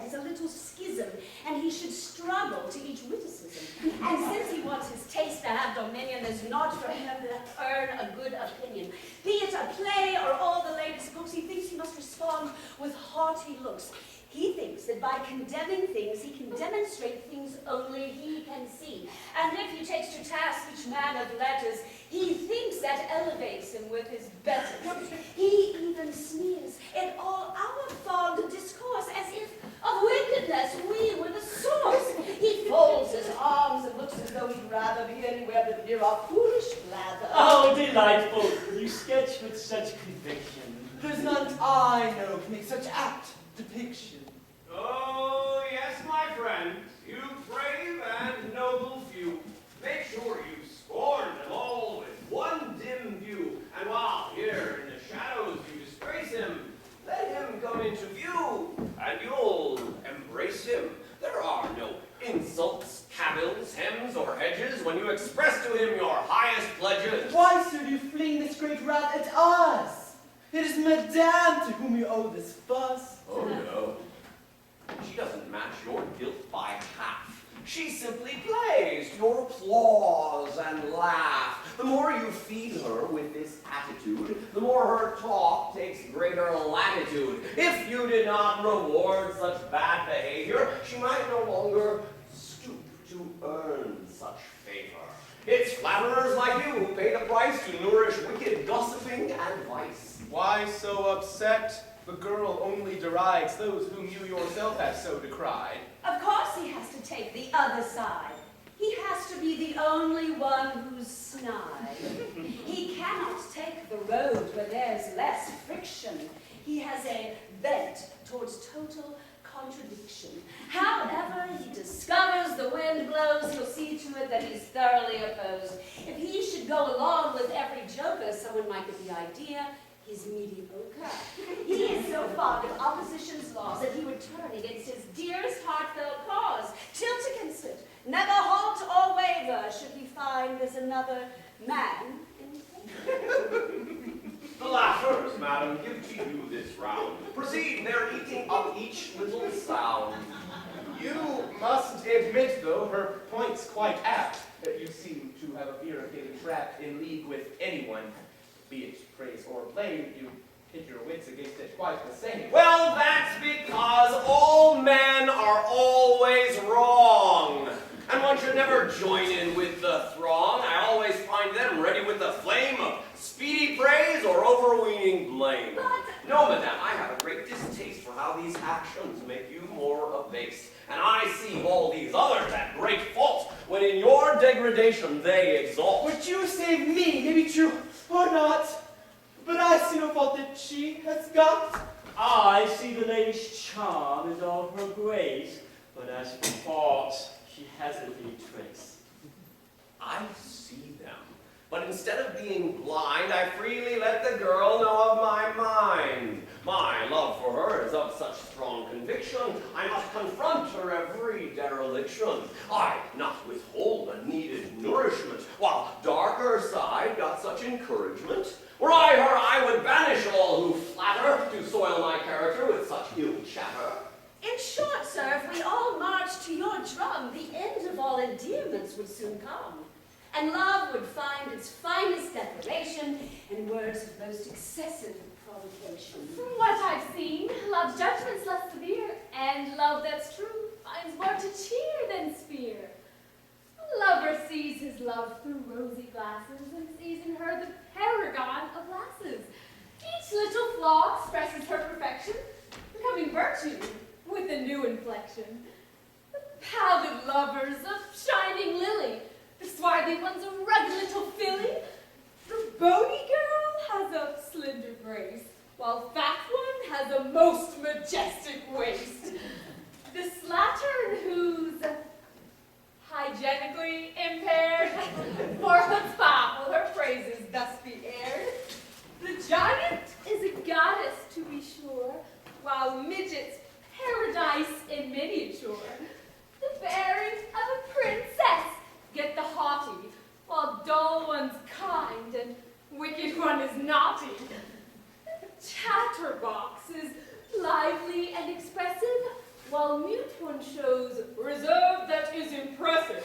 has a little schism, and he should struggle to each witticism. And since he wants his taste to have dominion, there's not for him to earn a good opinion. Be it a play or all the latest books, he thinks he must respond with haughty looks. He thinks that by condemning things, he can demonstrate things only he can see. And if he takes to task each man of letters, he thinks that elevates him with his betters. He even sneers at all our fond discourse, as if of wickedness we were the source. He folds his arms and looks as though he'd rather be anywhere but near our foolish blather. Oh, delightful! You sketch with such conviction. There's none I know can make such apt depiction. Oh, yes, my friend, you brave and noble few, make sure you scorn them all with one dim view, and while here in the shadows you disgrace him, let him come into view, and you'll embrace him. There are no insults, cavils, hems, or hedges when you express to him your highest pledges. Why, sir, do you fling this great wrath at us? It is Madame to whom you owe this fuss. Oh, no. She doesn't match your guilt by half. She simply plays to your applause and laugh. The more you feed her with this attitude, the more her talk takes greater latitude. If you did not reward such bad behavior, she might no longer stoop to earn such favor. It's flatterers like you who pay the price to nourish wicked gossiping and vice. Why so upset? The girl only derides those whom you yourself have so decried. Of course he has to take the other side. He has to be the only one who's snide. He cannot take the road where there's less friction. He has a bent towards total contradiction. However he discovers the wind blows, he'll see to it that he's thoroughly opposed. If he should go along with every joker, someone might get the idea he's mediocre. He is so fond of opposition's laws that he would turn against his dearest heartfelt cause. Tilt against it, never halt or waver, should he find there's another man in favor. The laughers, madam, give to you this round. Proceed, they're eating up each little sound. You must admit, though, her point's quite apt, that you seem to have a irritated trap in league with anyone. Be it praise or blame, you hit your wits against it quite the same. Well, that's because all men are always wrong. And one should never join in with the throng. I always find them ready with the flame of speedy praise or overweening blame. No, madame, I have a great distaste for how these actions make you more abase. And I see all these others at great fault, when in your degradation they exalt. Would you save me, maybe true or not? But I see no fault that she has got. I see the lady's charm is all her grace, but as for faults, she hasn't any trace. I see them, but instead of being blind, I freely let the girl know of my mind. My love for her is of such strong conviction, I must confront her every dereliction. I not withhold the needed nourishment, while darker side got such encouragement. Were I her, I would banish all who flatter to soil my character with such ill chatter. In short, sir, if we all marched to your drum, the end of all endearments would soon come. And love would find its finest declaration in words of most excessive provocation. From what I've seen, love's judgment's less severe, and love that's true finds more to cheer than spear. A lover sees his love through rosy glasses, and sees in her the paragon of lasses. Each little flaw expresses her perfection, becoming virtue with a new inflection. The pallid lover's a shining lily, the swarthy one's a rugged little filly. The bony girl has a slender grace, while fat one has a most majestic waist. The slattern who's hygienically impaired, for chutzpah will her praises thus be aired. The giant is a goddess, to be sure, while midget's paradise in miniature. The bearing of a princess get the haughty, while dull one's kind and wicked one is naughty. The chatterbox is lively and expressive, while mute one shows reserve that is impressive.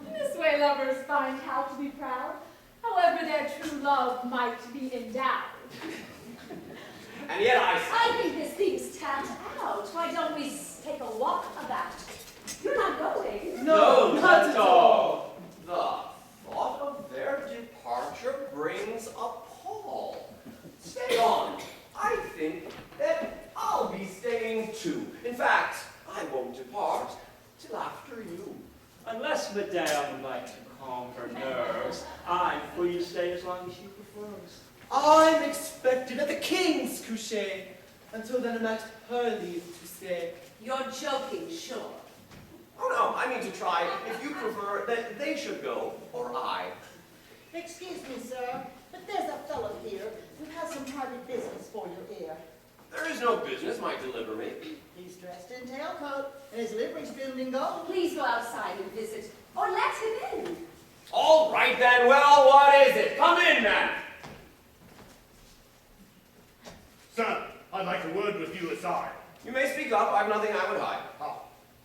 In this way lovers find how to be proud, however their true love might be endowed. And yet I I think this thing's tapped out. Why don't we take a walk about? You're not going. No, not at all. The thought of their departure brings a pall. Stay on. I think that I'll be staying too. In fact, I won't depart till after you. Unless Madame would like to calm her nerves, I'm free to stay as long as she prefers. I'm expected at the king's coucher. Until then, I'm at her leave to stay. You're joking, sure. Oh no, I mean to try if you prefer that they should go or I. Excuse me, sir, but there's a fellow here who has some private business for your ear. There is no business might deliver me. He's dressed in tailcoat, and his livery's filmed in gold. Please go outside and visit, or let him in. All right then, well, what is it? Come in, man. Sir, I'd like a word with you aside. You may speak up, I've nothing I would hide. Ah,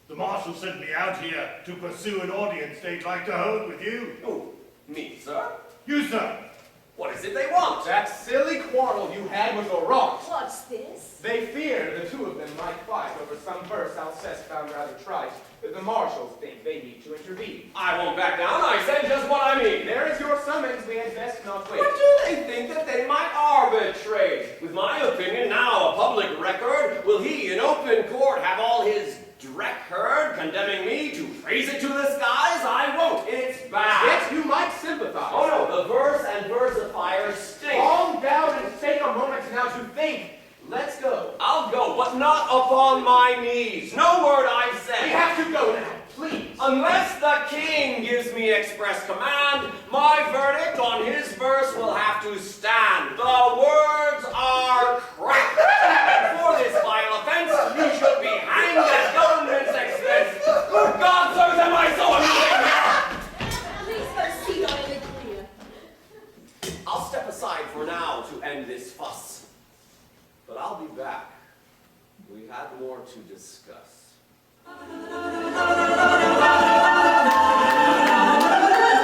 the marshal sent me out here to pursue an audience they'd like to hold with you. Who? Me, sir? You, sir. What is it they want? That silly quarrel you had with Laurent. What's this? They fear the two of them might fight over some verse Alceste found rather trite. The marshals think they need to intervene. I won't back down, I said just what I mean. There is your summons, we had best not wait. What do they think that they might arbitrate? With my opinion now a public record, will he in open court have all his dreck heard, condemning me to praise it to the skies? I won't, it's bad. Yes, you might sympathize. Oh no, the verse and versifier stink. Calm down and take a moment now to think. Let's go. I'll go, but not upon my knees. No word I say. We have to go now, please. Unless the king gives me express command, my verdict on his verse will have to stand. The words are cracked. For this vile offense, you should be hanged at government's expense. Good God, sirs, am I so amusing? Please proceed on in the clear. I'll step aside for now to end this fuss. But I'll be back. We had more to discuss.